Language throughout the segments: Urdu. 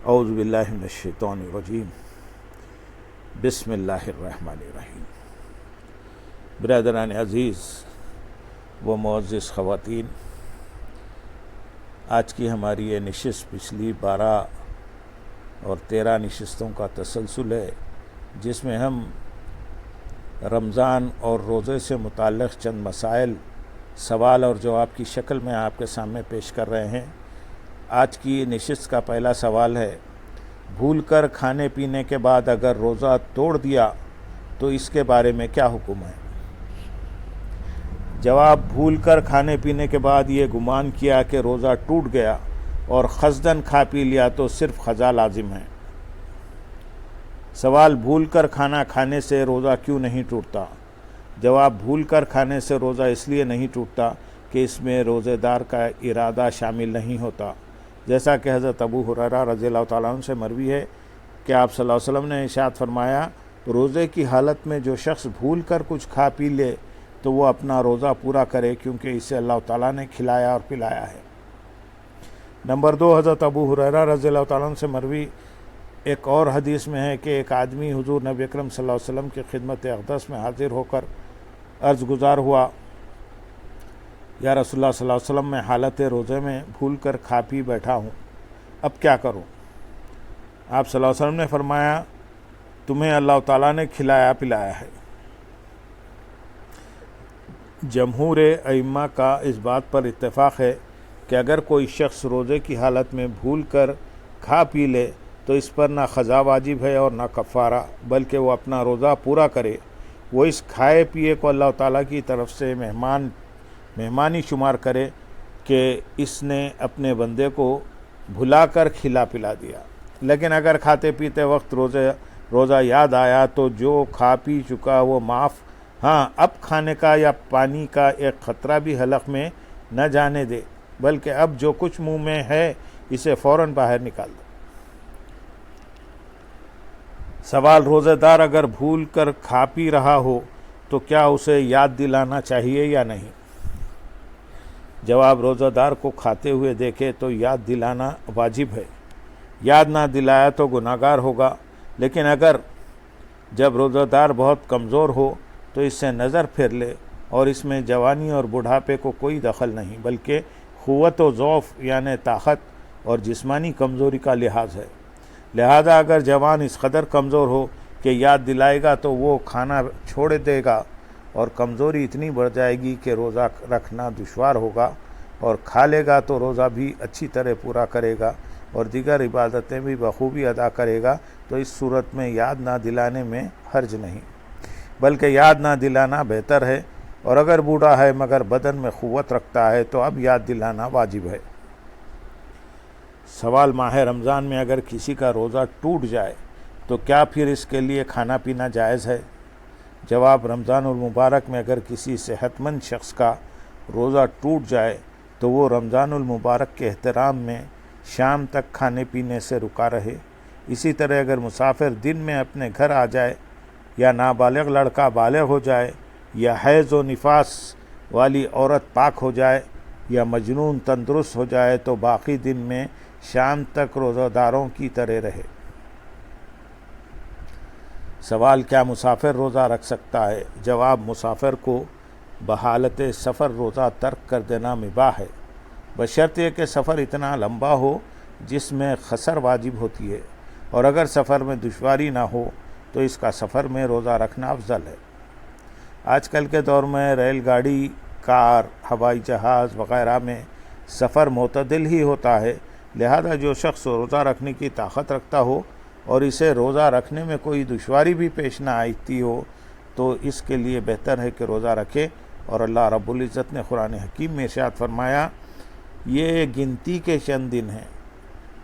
اعوذ باللہ من الشیطان الرجیم بسم اللہ الرحمن الرحیم۔ برادران عزیز و معزز خواتین، آج کی ہماری یہ نشست پچھلی 12 اور 13 نشستوں کا تسلسل ہے، جس میں ہم رمضان اور روزے سے متعلق چند مسائل سوال اور جواب کی شکل میں آپ کے سامنے پیش کر رہے ہیں۔ آج کی نشست کا پہلا سوال ہے، بھول کر کھانے پینے کے بعد اگر روزہ توڑ دیا تو اس کے بارے میں کیا حکم ہے؟ جواب، بھول کر کھانے پینے کے بعد یہ گمان کیا کہ روزہ ٹوٹ گیا اور قصداً کھا پی لیا تو صرف قضا لازم ہے۔ سوال، بھول کر کھانا کھانے سے روزہ کیوں نہیں ٹوٹتا؟ جواب، بھول کر کھانے سے روزہ اس لیے نہیں ٹوٹتا کہ اس میں روزے دار کا ارادہ شامل نہیں ہوتا، جیسا کہ حضرت ابو ہریرہ رضی اللہ تعالیٰ عنہ سے مروی ہے کہ آپ صلی اللہ علیہ وسلم نے ارشاد فرمایا، روزے کی حالت میں جو شخص بھول کر کچھ کھا پی لے تو وہ اپنا روزہ پورا کرے، کیونکہ اسے اللہ تعالیٰ نے کھلایا اور پلایا ہے۔ نمبر 2، حضرت ابو ہریرہ رضی اللہ تعالیٰ عنہ سے مروی ایک اور حدیث میں ہے کہ ایک آدمی حضور نبی اکرم صلی اللہ علیہ وسلم کی خدمت اقدس میں حاضر ہو کر عرض گزار ہوا، یا رسول اللہ صلی اللہ علیہ وسلم، میں حالت روزے میں بھول کر کھا پی بیٹھا ہوں، اب کیا کروں؟ آپ صلی اللہ علیہ وسلم نے فرمایا، تمہیں اللہ تعالیٰ نے کھلایا پلایا ہے۔ جمہور ائمہ کا اس بات پر اتفاق ہے کہ اگر کوئی شخص روزے کی حالت میں بھول کر کھا پی لے تو اس پر نہ قضا واجب ہے اور نہ کفارہ، بلکہ وہ اپنا روزہ پورا کرے۔ وہ اس کھائے پیے کو اللہ تعالیٰ کی طرف سے مہمانی شمار کرے کہ اس نے اپنے بندے کو بھلا کر کھلا پلا دیا۔ لیکن اگر کھاتے پیتے وقت روزہ یاد آیا تو جو کھا پی چکا وہ معاف، ہاں اب کھانے کا یا پانی کا ایک قطرہ بھی حلق میں نہ جانے دے، بلکہ اب جو کچھ منہ میں ہے اسے فوراً باہر نکال دے۔ سوال، روزہ دار اگر بھول کر کھا پی رہا ہو تو کیا اسے یاد دلانا چاہیے یا نہیں؟ جواب، روزہ دار کو کھاتے ہوئے دیکھے تو یاد دلانا واجب ہے، یاد نہ دلایا تو گناہگار ہوگا۔ لیکن اگر جب روزہ دار بہت کمزور ہو تو اس سے نظر پھیر لے، اور اس میں جوانی اور بڑھاپے کو کوئی دخل نہیں، بلکہ قوت و ضعف یعنی طاقت اور جسمانی کمزوری کا لحاظ ہے۔ لہذا اگر جوان اس قدر کمزور ہو کہ یاد دلائے گا تو وہ کھانا چھوڑ دے گا، اور کمزوری اتنی بڑھ جائے گی کہ روزہ رکھنا دشوار ہوگا، اور کھا لے گا تو روزہ بھی اچھی طرح پورا کرے گا اور دیگر عبادتیں بھی بخوبی ادا کرے گا، تو اس صورت میں یاد نہ دلانے میں حرج نہیں، بلکہ یاد نہ دلانا بہتر ہے۔ اور اگر بوڑھا ہے مگر بدن میں قوت رکھتا ہے تو اب یاد دلانا واجب ہے۔ سوال، ماہ رمضان میں اگر کسی کا روزہ ٹوٹ جائے تو کیا پھر اس کے لیے کھانا پینا جائز ہے؟ جواب، رمضان المبارک میں اگر کسی صحت مند شخص کا روزہ ٹوٹ جائے تو وہ رمضان المبارک کے احترام میں شام تک کھانے پینے سے رکا رہے۔ اسی طرح اگر مسافر دن میں اپنے گھر آ جائے، یا نابالغ لڑکا بالغ ہو جائے، یا حیض و نفاس والی عورت پاک ہو جائے، یا مجنون تندرست ہو جائے تو باقی دن میں شام تک روزہ داروں کی طرح رہے۔ سوال، کیا مسافر روزہ رکھ سکتا ہے؟ جواب، مسافر کو بحالت سفر روزہ ترک کر دینا مباح ہے، بشرطے کہ سفر اتنا لمبا ہو جس میں قصر واجب ہوتی ہے، اور اگر سفر میں دشواری نہ ہو تو اس کا سفر میں روزہ رکھنا افضل ہے۔ آج کل کے دور میں ریل گاڑی، کار، ہوائی جہاز وغیرہ میں سفر معتدل ہی ہوتا ہے، لہذا جو شخص روزہ رکھنے کی طاقت رکھتا ہو اور اسے روزہ رکھنے میں کوئی دشواری بھی پیش نہ آتی ہو تو اس کے لیے بہتر ہے کہ روزہ رکھے۔ اور اللہ رب العزت نے قرآن حکیم میں ارشاد فرمایا، یہ گنتی کے چند دن ہیں،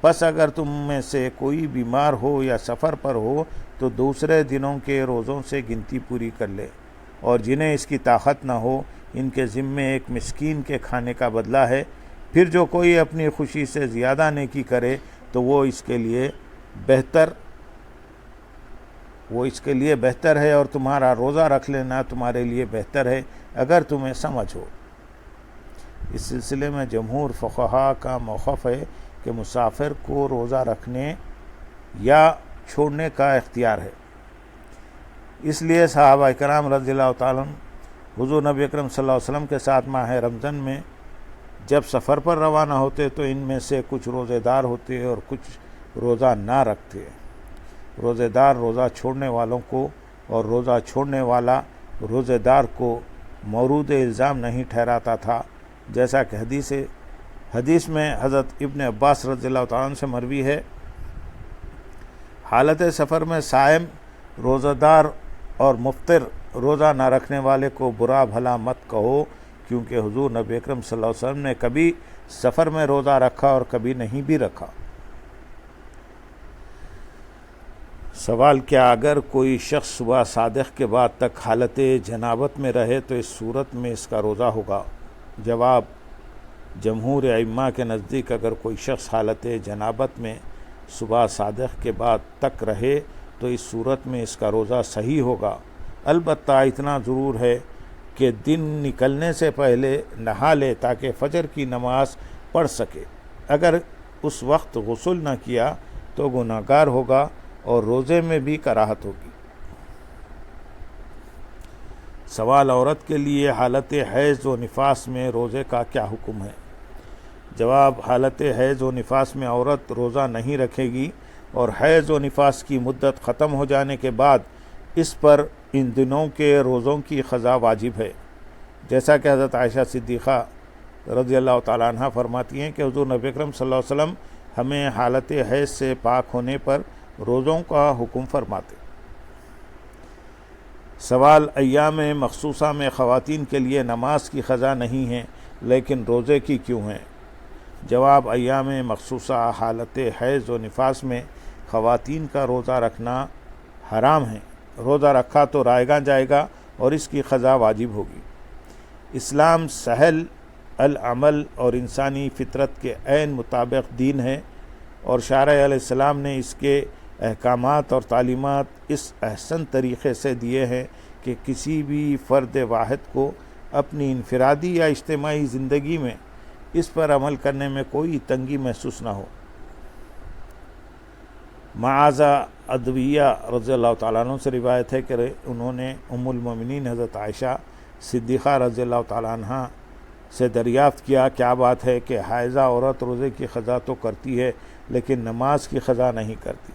بس اگر تم میں سے کوئی بیمار ہو یا سفر پر ہو تو دوسرے دنوں کے روزوں سے گنتی پوری کر لے، اور جنہیں اس کی طاقت نہ ہو ان کے ذمے ایک مسکین کے کھانے کا بدلہ ہے۔ پھر جو کوئی اپنی خوشی سے زیادہ نیکی کرے تو وہ اس کے لیے بہتر ہے، اور تمہارا روزہ رکھ لینا تمہارے لیے بہتر ہے اگر تمہیں سمجھ ہو۔ اس سلسلے میں جمہور فقہا کا موقف ہے کہ مسافر کو روزہ رکھنے یا چھوڑنے کا اختیار ہے۔ اس لیے صحابہ کرام رضی اللہ تعالیٰ عنہ حضور نبی اکرم صلی اللہ علیہ وسلم کے ساتھ ماہ رمضان میں جب سفر پر روانہ ہوتے تو ان میں سے کچھ روزے دار ہوتے اور کچھ روزہ نہ رکھتے۔ روزے دار روزہ چھوڑنے والوں کو اور روزہ چھوڑنے والا روزے دار کو مورود الزام نہیں ٹھہراتا تھا، جیسا کہ حدیث میں حضرت ابن عباس رضی اللہ تعالیٰ عنہ سے مروی ہے، حالت سفر میں صائم روزہ دار اور مفطر روزہ نہ رکھنے والے کو برا بھلا مت کہو، کیونکہ حضور نبی اکرم صلی اللہ علیہ وسلم نے کبھی سفر میں روزہ رکھا اور کبھی نہیں بھی رکھا۔ سوال: کیا اگر کوئی شخص صبح صادق کے بعد تک حالت جنابت میں رہے تو اس صورت میں اس کا روزہ ہوگا؟ جواب: جمہور ائمہ کے نزدیک اگر کوئی شخص حالت جنابت میں صبح صادق کے بعد تک رہے تو اس صورت میں اس کا روزہ صحیح ہوگا، البتہ اتنا ضرور ہے کہ دن نکلنے سے پہلے نہا لے تاکہ فجر کی نماز پڑھ سکے۔ اگر اس وقت غسل نہ کیا تو گناہگار ہوگا اور روزے میں بھی کراہت ہوگی۔ سوال: عورت کے لیے حالت حیض و نفاس میں روزے کا کیا حکم ہے؟ جواب: حالت حیض و نفاس میں عورت روزہ نہیں رکھے گی اور حیض و نفاس کی مدت ختم ہو جانے کے بعد اس پر ان دنوں کے روزوں کی قضا واجب ہے، جیسا کہ حضرت عائشہ صدیقہ رضی اللہ تعالیٰ عنہ فرماتی ہیں کہ حضور نبی اکرم صلی اللہ علیہ وسلم ہمیں حالت حیض سے پاک ہونے پر روزوں کا حکم فرماتے۔ سوال: ایام مخصوصہ میں خواتین کے لیے نماز کی قضا نہیں ہے لیکن روزے کی کیوں ہے؟ جواب: ایام مخصوصہ حالت حیض و نفاس میں خواتین کا روزہ رکھنا حرام ہے۔ روزہ رکھا تو رائگاں جائے گا اور اس کی قضا واجب ہوگی۔ اسلام سہل العمل اور انسانی فطرت کے عین مطابق دین ہے اور شارع علیہ السلام نے اس کے احکامات اور تعلیمات اس احسن طریقے سے دیے ہیں کہ کسی بھی فرد واحد کو اپنی انفرادی یا اجتماعی زندگی میں اس پر عمل کرنے میں کوئی تنگی محسوس نہ ہو۔ معاذہ ادویہ رضی اللہ تعالیٰ عنہ سے روایت ہے کہ انہوں نے ام المومنین حضرت عائشہ صدیقہ رضی اللہ تعالیٰ عنہ سے دریافت کیا، کیا بات ہے کہ حائضہ عورت روزے کی قضا تو کرتی ہے لیکن نماز کی قضا نہیں کرتی؟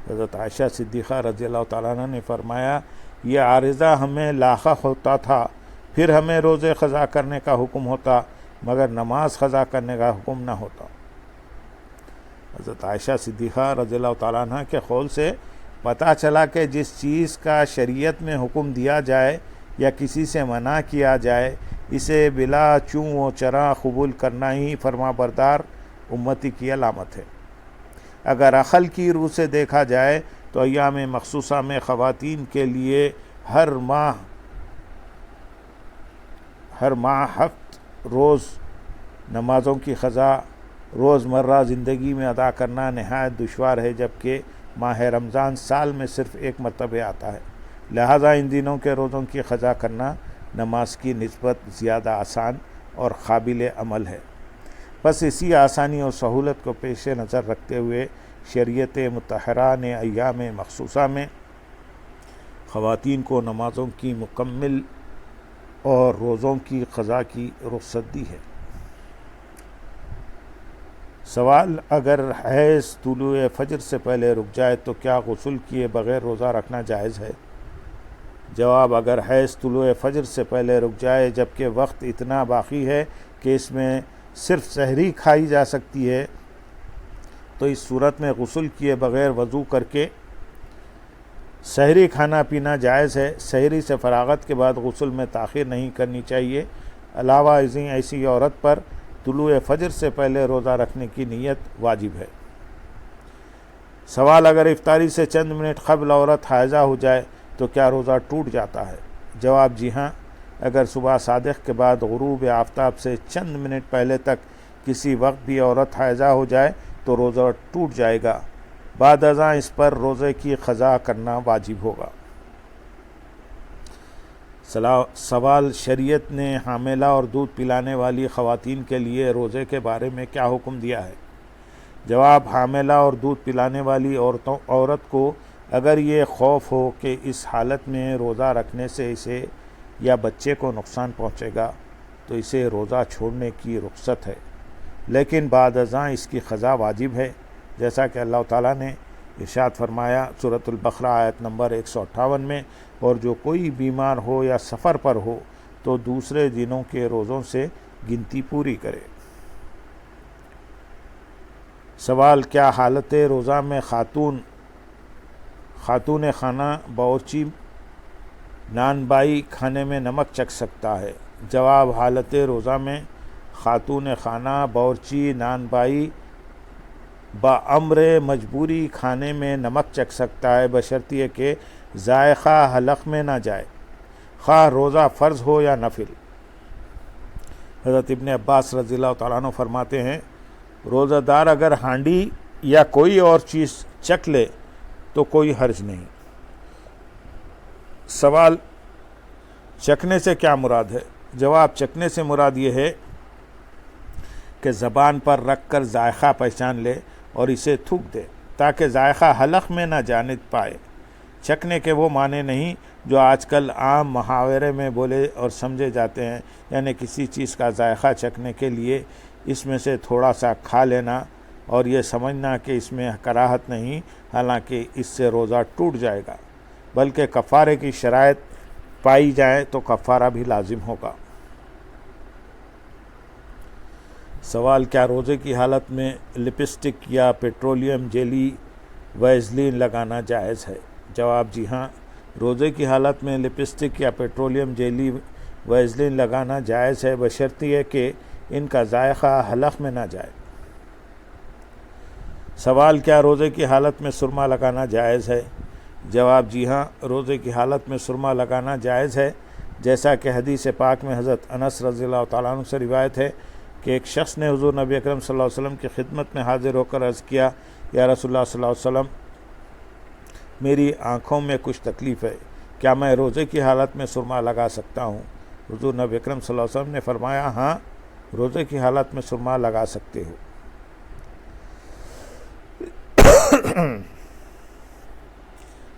حضرت عائشہ صدیقہ رضی اللہ تعالیٰ عنہ نے فرمایا، یہ عارضہ ہمیں لاحق ہوتا تھا، پھر ہمیں روزے قضا کرنے کا حکم ہوتا مگر نماز قضا کرنے کا حکم نہ ہوتا۔ حضرت عائشہ صدیقہ رضی اللہ تعالیٰ عنہ کے قول سے پتہ چلا کہ جس چیز کا شریعت میں حکم دیا جائے یا کسی سے منع کیا جائے اسے بلا چوں و چراں قبول کرنا ہی فرما بردار امتی کی علامت ہے۔ اگر عقل کی روح سے دیکھا جائے تو ایام مخصوصہ میں خواتین کے لیے ہر ماہ ہفت روز نمازوں کی قضا روزمرہ زندگی میں ادا کرنا نہایت دشوار ہے، جبکہ ماہ رمضان سال میں صرف ایک مرتبہ آتا ہے، لہذا ان دنوں کے روزوں کی قضا کرنا نماز کی نسبت زیادہ آسان اور قابل عمل ہے۔ بس اسی آسانی اور سہولت کو پیش نظر رکھتے ہوئے شریعت مطہرہ نے ایام مخصوصہ میں خواتین کو نمازوں کی مکمل اور روزوں کی قضا کی رخصت دی ہے۔ سوال: اگر حیض طلوع فجر سے پہلے رک جائے تو کیا غسل کیے بغیر روزہ رکھنا جائز ہے؟ جواب: اگر حیض طلوع فجر سے پہلے رک جائے جبکہ وقت اتنا باقی ہے کہ اس میں صرف سحری کھائی جا سکتی ہے تو اس صورت میں غسل کیے بغیر وضو کر کے سحری کھانا پینا جائز ہے۔ سحری سے فراغت کے بعد غسل میں تاخیر نہیں کرنی چاہیے۔ علاوہ ازیں ایسی عورت پر طلوع فجر سے پہلے روزہ رکھنے کی نیت واجب ہے۔ سوال: اگر افطاری سے چند منٹ قبل عورت حائضہ ہو جائے تو کیا روزہ ٹوٹ جاتا ہے؟ جواب: جی ہاں، اگر صبح صادق کے بعد غروب آفتاب سے چند منٹ پہلے تک کسی وقت بھی عورت حائضہ ہو جائے تو روزہ ٹوٹ جائے گا، بعد ازاں اس پر روزے کی قضا کرنا واجب ہوگا۔ سوال: شریعت نے حاملہ اور دودھ پلانے والی خواتین کے لیے روزے کے بارے میں کیا حکم دیا ہے؟ جواب حاملہ اور دودھ پلانے والی عورت کو اگر یہ خوف ہو کہ اس حالت میں روزہ رکھنے سے اسے یا بچے کو نقصان پہنچے گا تو اسے روزہ چھوڑنے کی رخصت ہے، لیکن بعد ازاں اس کی قضا واجب ہے، جیسا کہ اللہ تعالیٰ نے ارشاد فرمایا سورۃ البقرہ آیت نمبر 158 میں، اور جو کوئی بیمار ہو یا سفر پر ہو تو دوسرے دنوں کے روزوں سے گنتی پوری کرے۔ سوال، کیا حالت روزہ میں خاتون خانہ باورچی نان بائی کھانے میں نمک چکھ سکتا ہے؟ جواب، حالت روزہ میں خاتون خانہ باورچی نان بائی بامر مجبوری کھانے میں نمک چکھ سکتا ہے، بشرطیے کہ ذائقہ حلق میں نہ جائے، خواہ روزہ فرض ہو یا نفل۔ حضرت ابن عباس رضی اللہ تعالیٰ عنہ فرماتے ہیں، روزہ دار اگر ہانڈی یا کوئی اور چیز چکھ لے تو کوئی حرج نہیں۔ سوال، چکھنے سے کیا مراد ہے؟ جواب، چکھنے سے مراد یہ ہے کہ زبان پر رکھ کر ذائقہ پہچان لے اور اسے تھوک دے تاکہ ذائقہ حلق میں نہ جانے پائے۔ چکھنے کے وہ معنی نہیں جو آج کل عام محاورے میں بولے اور سمجھے جاتے ہیں، یعنی کسی چیز کا ذائقہ چکھنے کے لیے اس میں سے تھوڑا سا کھا لینا اور یہ سمجھنا کہ اس میں کراہت نہیں، حالانکہ اس سے روزہ ٹوٹ جائے گا، بلکہ کفارے کی شرائط پائی جائے تو کفارہ بھی لازم ہوگا۔ سوال، کیا روزے کی حالت میں لپسٹک یا پیٹرولیم جیلی ویزلین لگانا جائز ہے؟ جواب، جی ہاں، روزے کی حالت میں لپسٹک یا پیٹرولیم جیلی ویزلین لگانا جائز ہے، بشرطیے کہ ان کا ذائقہ حلق میں نہ جائے۔ سوال، کیا روزے کی حالت میں سرما لگانا جائز ہے؟ جواب، جی ہاں، روزے کی حالت میں سرما لگانا جائز ہے، جیسا کہ حدیث پاک میں حضرت انس رضی اللہ تعالیٰ عنہ سے روایت ہے کہ ایک شخص نے حضور نبی اکرم صلی اللہ علیہ وسلم کی خدمت میں حاضر ہو کر عرض کیا، یا رسول اللہ صلی اللہ علیہ وسلم، میری آنکھوں میں کچھ تکلیف ہے، کیا میں روزے کی حالت میں سرما لگا سکتا ہوں؟ حضور نبی اکرم صلی اللہ علیہ وسلم نے فرمایا، ہاں، روزے کی حالت میں سرما لگا سکتے ہو۔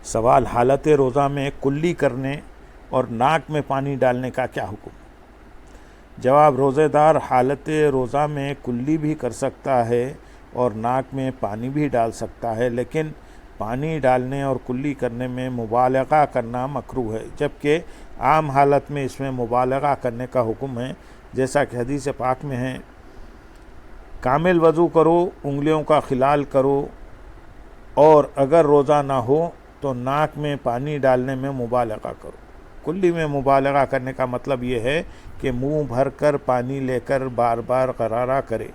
سوال، حالت روزہ میں کلی کرنے اور ناک میں پانی ڈالنے کا کیا حکم؟ جواب، روزے دار حالت روزہ میں کلی بھی کر سکتا ہے اور ناک میں پانی بھی ڈال سکتا ہے، لیکن پانی ڈالنے اور کلی کرنے میں مبالغہ کرنا مکروہ ہے، جبکہ عام حالت میں اس میں مبالغہ کرنے کا حکم ہے، جیسا کہ حدیث پاک میں ہے، کامل وضو کرو، انگلیوں کا خلال کرو، اور اگر روزہ نہ ہو تو ناک میں پانی ڈالنے میں مبالغہ کرو۔ کلی میں مبالغہ کرنے کا مطلب یہ ہے کہ منہ بھر کر پانی لے کر بار بار غرارہ کرے،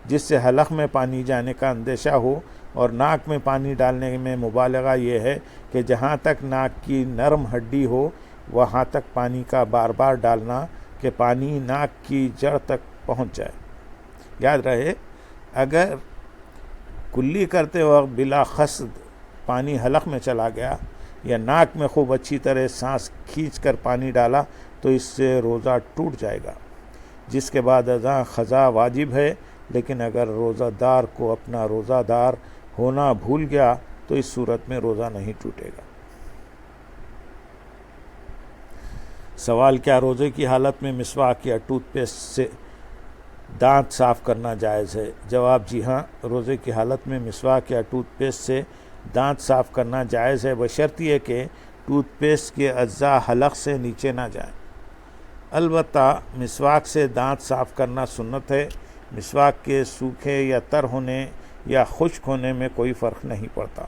جس سے حلق میں پانی جانے کا اندیشہ ہو، اور ناک میں پانی ڈالنے میں مبالغہ یہ ہے کہ جہاں تک ناک کی نرم ہڈی ہو وہاں تک پانی کا بار بار ڈالنا کہ پانی ناک کی جڑ تک پہنچ جائے۔ یاد رہے، اگر کلی کرتے وقت بلا قصد پانی حلق میں چلا گیا یا ناک میں خوب اچھی طرح سانس کھینچ کر پانی ڈالا تو اس سے روزہ ٹوٹ جائے گا، جس کے بعد ازاں قضا واجب ہے، لیکن اگر روزہ دار کو اپنا روزہ دار ہونا بھول گیا تو اس صورت میں روزہ نہیں ٹوٹے گا۔ سوال، کیا روزے کی حالت میں مسواک یا ٹوتھ پیسٹ سے دانت صاف کرنا جائز ہے؟ جواب، جی ہاں، روزے کی حالت میں مسواک یا ٹوتھ پیسٹ سے دانت صاف کرنا جائز ہے، بشرطیے کہ ٹوتھ پیسٹ کے اجزاء حلق سے نیچے نہ جائیں۔ البتہ مسواک سے دانت صاف کرنا سنت ہے، مسواک کے سوکھے یا تر ہونے یا خشک ہونے میں کوئی فرق نہیں پڑتا۔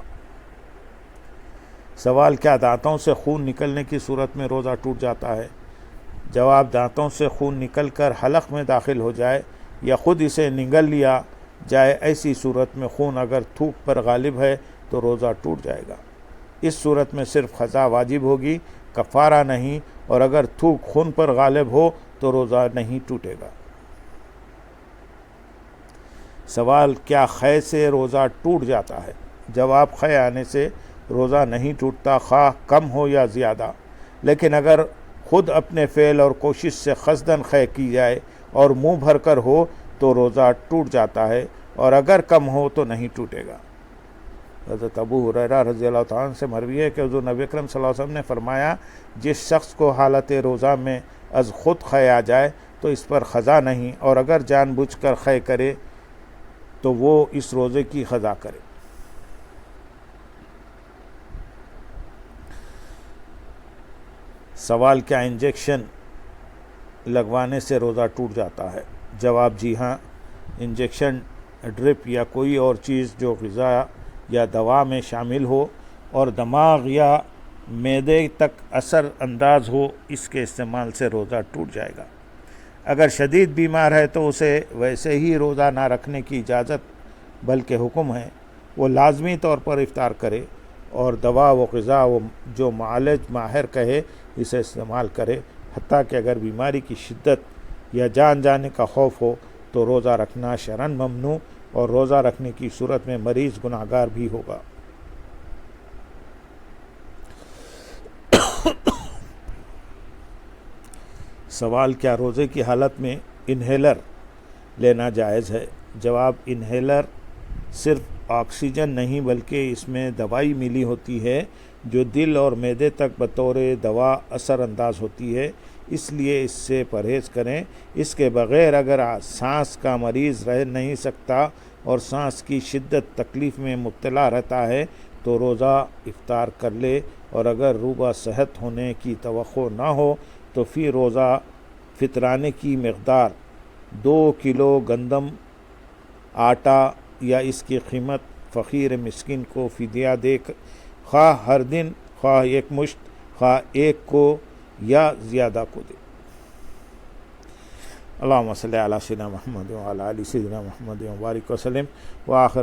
سوال، کیا دانتوں سے خون نکلنے کی صورت میں روزہ ٹوٹ جاتا ہے؟ جواب، دانتوں سے خون نکل کر حلق میں داخل ہو جائے یا خود اسے نگل لیا جائے، ایسی صورت میں خون اگر تھوک پر غالب ہے تو روزہ ٹوٹ جائے گا۔ اس صورت میں صرف قضا واجب ہوگی، کفارہ نہیں، اور اگر تھوک خون پر غالب ہو تو روزہ نہیں ٹوٹے گا۔ سوال، کیا خے سے روزہ ٹوٹ جاتا ہے؟ جواب، خے آنے سے روزہ نہیں ٹوٹتا، خواہ کم ہو یا زیادہ، لیکن اگر خود اپنے فعل اور کوشش سے قصداً خے کی جائے اور منہ بھر کر ہو تو روزہ ٹوٹ جاتا ہے، اور اگر کم ہو تو نہیں ٹوٹے گا۔ حضرت ابو ہریرہ رضی اللہ تعالیٰ عنہ سے مروی ہے کہ حضور نبی اکرم صلی اللہ علیہ وسلم نے فرمایا، جس شخص کو حالت روزہ میں از خود خے آ جائے تو اس پر قضا نہیں، اور اگر جان بوجھ کر خے کرے تو وہ اس روزے کی قضا کرے۔ سوال: کیا انجیکشن لگوانے سے روزہ ٹوٹ جاتا ہے؟ جواب: جی ہاں، انجیکشن، ڈرپ یا کوئی اور چیز جو غذا یا دوا میں شامل ہو اور دماغ یا معدے تک اثر انداز ہو، اس کے استعمال سے روزہ ٹوٹ جائے گا۔ اگر شدید بیمار ہے تو اسے ویسے ہی روزہ نہ رکھنے کی اجازت بلکہ حکم ہے، وہ لازمی طور پر افطار کرے اور دوا و غذا جو معالج ماہر کہے اسے استعمال کرے، حتیٰ کہ اگر بیماری کی شدت یا جان جانے کا خوف ہو تو روزہ رکھنا شرعاً ممنوع، اور روزہ رکھنے کی صورت میں مریض گناہگار بھی ہوگا۔ سوال: کیا روزے کی حالت میں انہیلر لینا جائز ہے؟ جواب: انہیلر صرف آکسیجن نہیں بلکہ اس میں دوائی ملی ہوتی ہے جو دل اور معدے تک بطور دوا اثر انداز ہوتی ہے، اس لیے اس سے پرہیز کریں۔ اس کے بغیر اگر سانس کا مریض رہ نہیں سکتا اور سانس کی شدت تکلیف میں مبتلا رہتا ہے تو روزہ افطار کر لے، اور اگر روبہ صحت ہونے کی توقع نہ ہو تو فی روزہ فطرانے کی مقدار 2 کلو گندم آٹا یا اس کی قیمت فقیر مسکین کو فدیہ دے، خواہ ہر دن، خواہ ایک مشت، خواہ ایک کو یا زیادہ کو دے۔ اللہم صلی علی سیدنا محمد وعلی آل سیدنا محمد وبارک وسلم وآخر